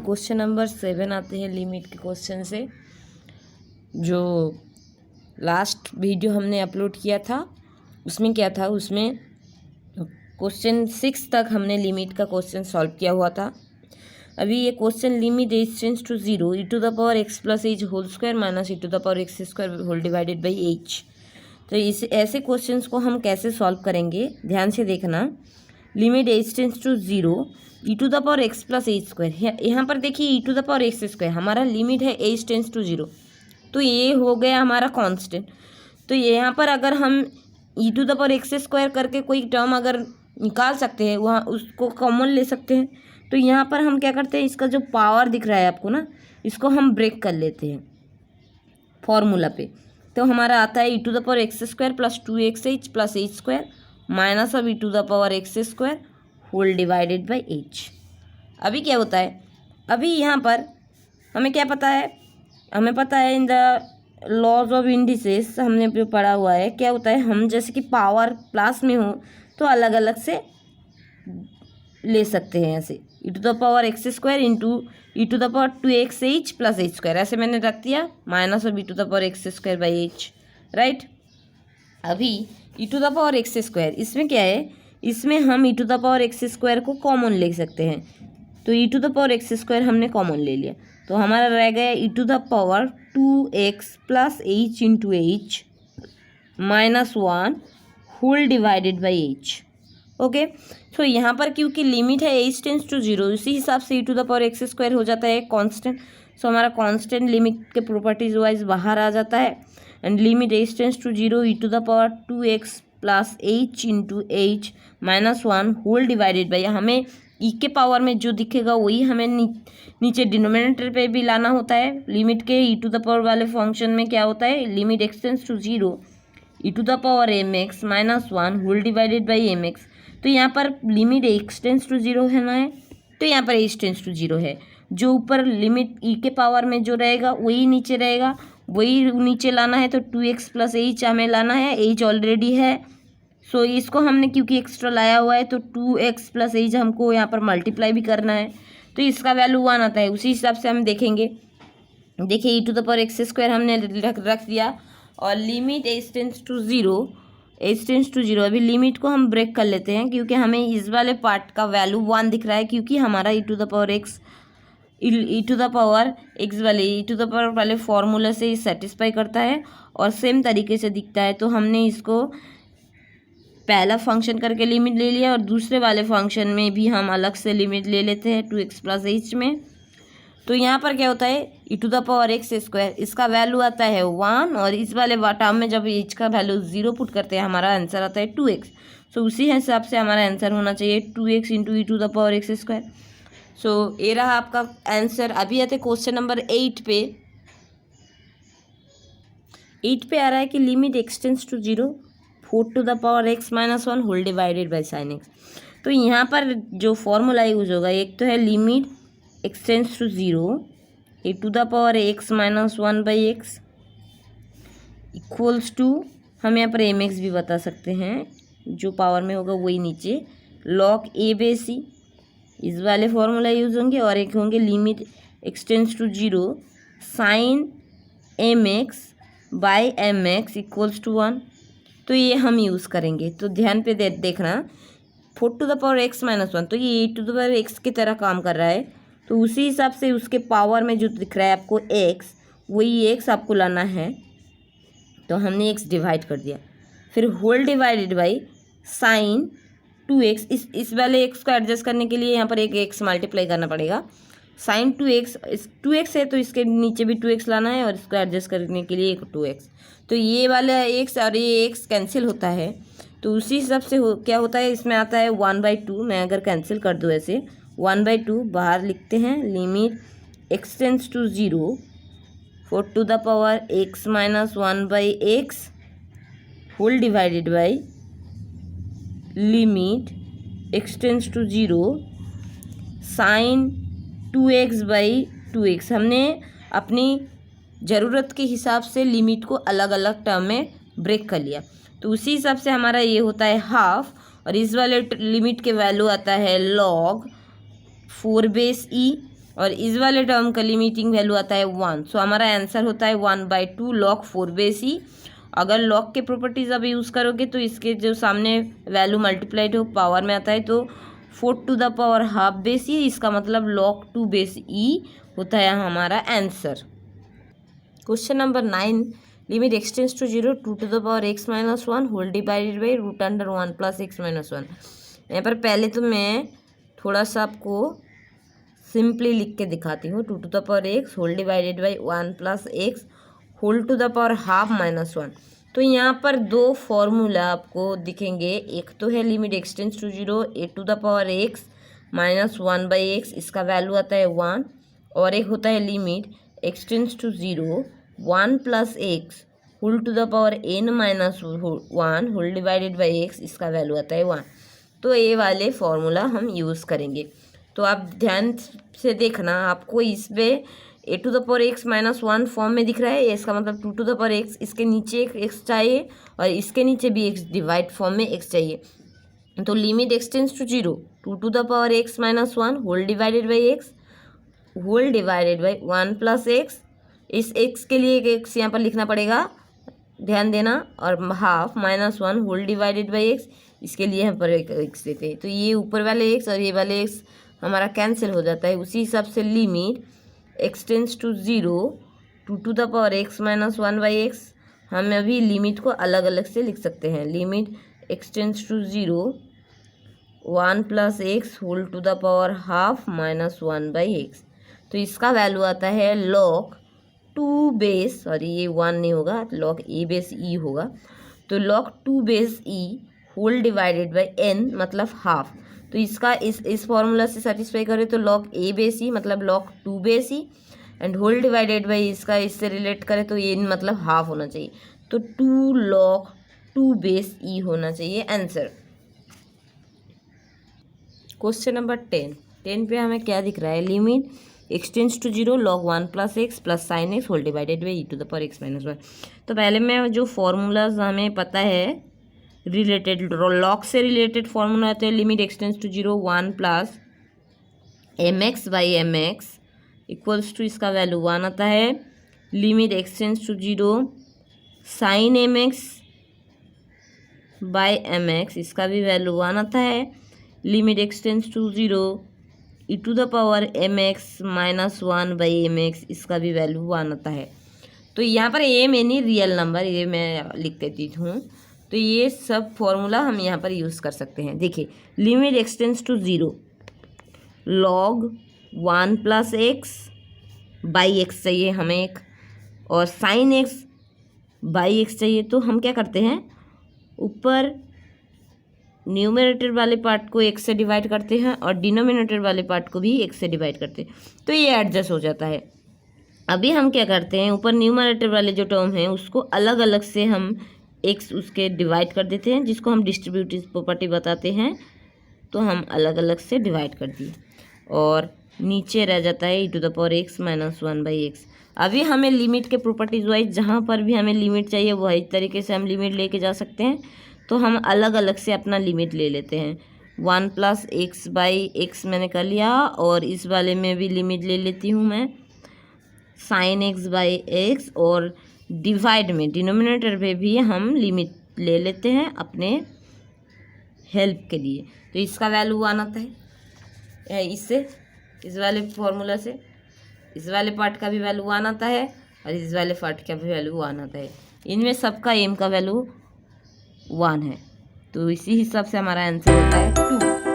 Question number 7 आते हैं limit के क्वेश्चन से। जो लास्ट वीडियो हमने अपलोड किया था उसमें क्या था, उसमें क्वेश्चन 6 तक हमने लिमिट का क्वेश्चन सॉल्व किया हुआ था। अभी ये question limit h tends to 0 e to the power x plus h whole square minus e to the power x square whole divided by h. तो इस ऐसे क्वेश्चंस को हम कैसे सॉल्व करेंगे, ध्यान से देखना। Limit h tends to 0 e to the power x plus h square, यहाँ पर देखिए e to the power x square हमारा लिमिट है एच टेंड्स टू 0, तो ये हो गया हमारा कांस्टेंट। तो यहाँ पर अगर हम e to the power x square करके कोई टर्म अगर निकाल सकते हैं, वहाँ उसको कॉमन ले सकते हैं। तो यहाँ पर हम क्या करते हैं, इसका जो पावर दिख रहा है आपको ना, इसको हम ब्रेक कर लेते हैं फॉर्मूला पे। तो हमारा आता है e to the power x square plus 2xh plus h square minus of e to the power x square whole divided by h. अभी क्या होता है, अभी यहाँ पर हमें क्या पता है, हमें पता है in the laws of indices हमने जो पढ़ा हुआ है, क्या होता है, हम जैसे कि पावर प्लस में हो तो अलग अलग से ले सकते हैं। ऐसे e to the power x square into e to the power 2xh plus h square, ऐसे मैंने रख दिया minus of e to the power x square by h, right. अभी e to the power x square, इसमें क्या है, इसमें हम e to the power x square को कॉमन ले सकते हैं। तो e to the power x square हमने कॉमन ले लिया, तो हमारा रह गया e to the power 2x plus h into h minus 1 whole divided by h. Okay, तो यहाँ पर क्योंकि लिमिट है एच टेंड्स टू 0, उसी हिसाब से e to the power x square हो जाता है कांस्टेंट। सो हमारा कांस्टेंट लिमिट के प्रॉपर्टीज वाइज बाहर आ जाता है। And limit h tends to 0 e to the power 2x plus h into h minus 1 whole divided by, हमें ई के पावर में जो दिखेगा वही हमें नीचे डिनोमिनेटर पे भी लाना होता है। लिमिट के ई टू द पावर वाले फंक्शन में क्या होता है, limit x tends to 0 e to the power m x minus 1 whole divided by m x. तो यहाँ पर लिमिट एक्स टेंड्स टू 0 है ना, है तो यहाँ पर एच टेंड्स टू 0 है। जो ऊपर लिमिट ई के पावर में जो रहेगा वही नीचे रहेगा, वही नीचे लाना है। तो 2x प्लस एच हमें लाना है, एच ऑलरेडी है। सो इसको हमने क्योंकि एक्स्ट्रा लाया हुआ है तो 2x प्लस एच हमको यहाँ पर मल्टीप्लाई भी करना है, तो इसका वैल्यू 1 आता है। उसी हिसाब से हम देखेंगे। देखिए e to the power x square हमने रख दिया और limit h tends to 0, h tends to 0। अभी लिमिट को हम ब्रेक कर लेते हैं क्योंकि हमें इस वाले पार्ट का वैल्यू 1 दिख रहा है, क्योंकि हमारा ई टू द पावर एक्स वाले ई टू द पावर वाले फॉर्मूला से सेटिस्फाई करता है और सेम तरीके से दिखता है। तो हमने इसको पहला फंक्शन करके लिमिट ले लिया और दूसरे वाले फंक्शन में भी हम अलग से लिमिट ले लेते हैं 2x प्लस एच में। तो यहाँ पर क्या होता है, e to the power x square, इसका वैल्यू आता है 1 और इस वाले टर्म में जब एच का वैल्यू 0 पुट करते हैं हमारा आंसर आता है 2x। सो उसी हिसाब से हमारा आंसर होना चाहिए 2x into e to the power x square. So ये रहा आपका आंसर। अभी आते क्वेश्चन नंबर 8 पे। 8 पे आ रहा है कि limit x tends to 0 4 to the power x minus 1 whole divided by sine x. तो यहाँ पर जो फॉर्मूला यूज होगा, एक तो है limit x tends to 0 a to the power x minus 1 by x equals to, हम यहाँ पर एम एक्स भी बता सकते हैं, जो पावर में होगा वही नीचे लॉग ए बे सी, इस वाले फॉर्मूला यूज होंगे। और एक होंगे limit x tends to 0 sine m x by m x equals to 1। तो ये हम यूज़ करेंगे। तो ध्यान पे देखना, 4 to the power x minus 1, तो ये a to the power x की तरह काम कर रहा है। तो उसी हिसाब से उसके पावर में जो दिख रहा है आपको एक्स, वही एक्स आपको लाना है। तो हमने एक्स डिवाइड कर दिया, फिर whole divided by sign 2x। इस वाले एक्स को एडजस्ट करने के लिए यहाँ पर एक एक्स मल्टीप्लाई करना पड़ेगा। साइन 2x, 2x है तो इसके नीचे भी 2x लाना है और इसको एडजस्ट करने के लिए एक 2x। तो ये वाला एक्स और ये एक्स कैंसिल होता है। तो उसी हिसाब से क्या होता है, इसमें आता है 1/2। मैं अगर कैंसिल कर दूँ ऐसे 1/2 बाहर लिखते हैं। Limit x tends to 0 4 to the power x minus 1 by x whole divided by limit x tends to 0 sine 2x by 2x। हमने अपनी ज़रूरत के हिसाब से लिमिट को अलग अलग टर्म में ब्रेक कर लिया। तो उसी हिसाब से हमारा ये होता है हाफ, और इस वाले लिमिट के वैल्यू आता है लॉग 4 बेस ई और इस वाले टर्म का लिमिटिंग वैल्यू आता है 1। सो हमारा आंसर होता है 1/2 log 4/e। अगर लॉग के प्रॉपर्टीज़ अब यूज़ करोगे तो इसके जो सामने वैल्यू मल्टीप्लाइड हो पावर में आता है तो 4 ½ e, इसका मतलब log 2/e होता है हमारा answer. Question number 9, limit x tends to 0 2⁻x-1 whole divided by √1 + x-1। यहाँ पर पहले तो मैं थोड़ा सा आपको सिंपली लिख के दिखाती हूँ। 2⁻x whole divided by 1 + x whole to the power ½ -1। तो यहाँ पर दो फॉर्मूला आपको दिखेंगे। एक तो है limit x tends to 0 a⁴x - 1/x, इसका वैल्यू आता है 1। और एक होता है limit x tends to 0 1 + x whole to the power n-1 whole divided by x, इसका वैल्यू आता है 1। तो ये वाले फॉर्मूला हम यूज़ करेंगे। तो आप ध्यान से देखना, आपको इस पे a⁴x - 1 फॉर्म में दिख रहा है, इसका मतलब 2⁻x, इसके नीचे एक x चाहिए और इसके नीचे भी x डिवाइड फॉर्म में x चाहिए। तो limit x tends to 0 2⁻x - 1 whole divided by x whole divided by 1 + x, इस x के लिए एक x यहाँ पर लिखना पड़ेगा, ध्यान देना, और ½ -1 होल डिवाइडेड बाई x, इसके लिए यहाँ पर एक x देते हैं। तो ये ऊपर वाले x और ये वाले x हमारा कैंसिल हो जाता है। उसी हिसाब से limit x tends to 0 2⁻x - 1/x, हम अभी लिमिट को अलग अलग से लिख सकते हैं। Limit x tends to 0 1 + x whole to the power ½ -1/x, तो इसका वैल्यू आता है log 2 सॉरी ये 1 नहीं होगा, log a/e होगा। तो log 2/e whole divided by n मतलब ½ तो इसका इस फॉर्मूला से सेटिस्फाई करें तो log a/e मतलब log 2/e and whole divided by इसका इससे रिलेट करें तो ये मतलब ½ होना चाहिए। तो 2 log 2/e होना चाहिए आंसर। क्वेश्चन नंबर 10 पे हमें क्या दिख रहा है, limit x tends to 0 log 1 + x + sin x whole divided by e⁻x - 1। तो पहले में जो फॉर्मूलाज हमें पता है रिलेटेड, लॉग से रिलेटेड फॉर्मूला आते हैं। Limit x tends to 0 1 + mx/mx equals to इसका वैल्यू 1 आता है। Limit x tends to 0 sin mx/mx, इसका भी वैल्यू 1 आता है। Limit x tends to 0 e⁻mx - 1/mx, इसका भी वैल्यू 1 आता है। तो यहाँ पर ए मैंने रियल नंबर ये मैं लिख देती हूँ। तो ये सब फॉर्मूला हम यहाँ पर यूज़ कर सकते हैं। देखिए limit x tends to 0 log 1 + x/x चाहिए हमें एक, और sin x/x चाहिए। तो हम क्या करते हैं, ऊपर न्यूमरेटर वाले पार्ट को x से डिवाइड करते हैं और डिनोमिनेटर वाले पार्ट को भी x से डिवाइड करते हैं, तो ये एडजस्ट हो जाता है। अभी हम क्या करते हैं, ऊपर न्यूमरेटर वाले जो टर्म हैं उसको अलग अलग से हम x उसके डिवाइड कर देते हैं, जिसको हम डिस्ट्रीब्यूटिव प्रॉपर्टी बताते हैं। तो हम अलग अलग से डिवाइड कर दिए और नीचे रह जाता है e⁻x - 1/x। अभी हमें लिमिट के प्रॉपर्टीज वाइज जहाँ पर भी हमें लिमिट चाहिए वही तरीके से हम लिमिट लेके जा सकते हैं। तो हम अलग अलग से अपना लिमिट ले लेते हैं। 1 + x/x मैंने कर लिया, और इस वाले में भी लिमिट ले लेती हूँ मैं sin x/x, और डिवाइड में डिनोमिनेटर पे भी हम लिमिट ले लेते हैं अपने हेल्प के लिए। तो इसका वैल्यू 1 आता है। इससे इस वाले फॉर्मूला से इस वाले पार्ट का भी वैल्यू 1 आता है और इस वाले पार्ट का भी वैल्यू 1 आता है। इनमें सबका एम का वैल्यू 1 है। तो इसी हिसाब से हमारा आंसर होता है 2।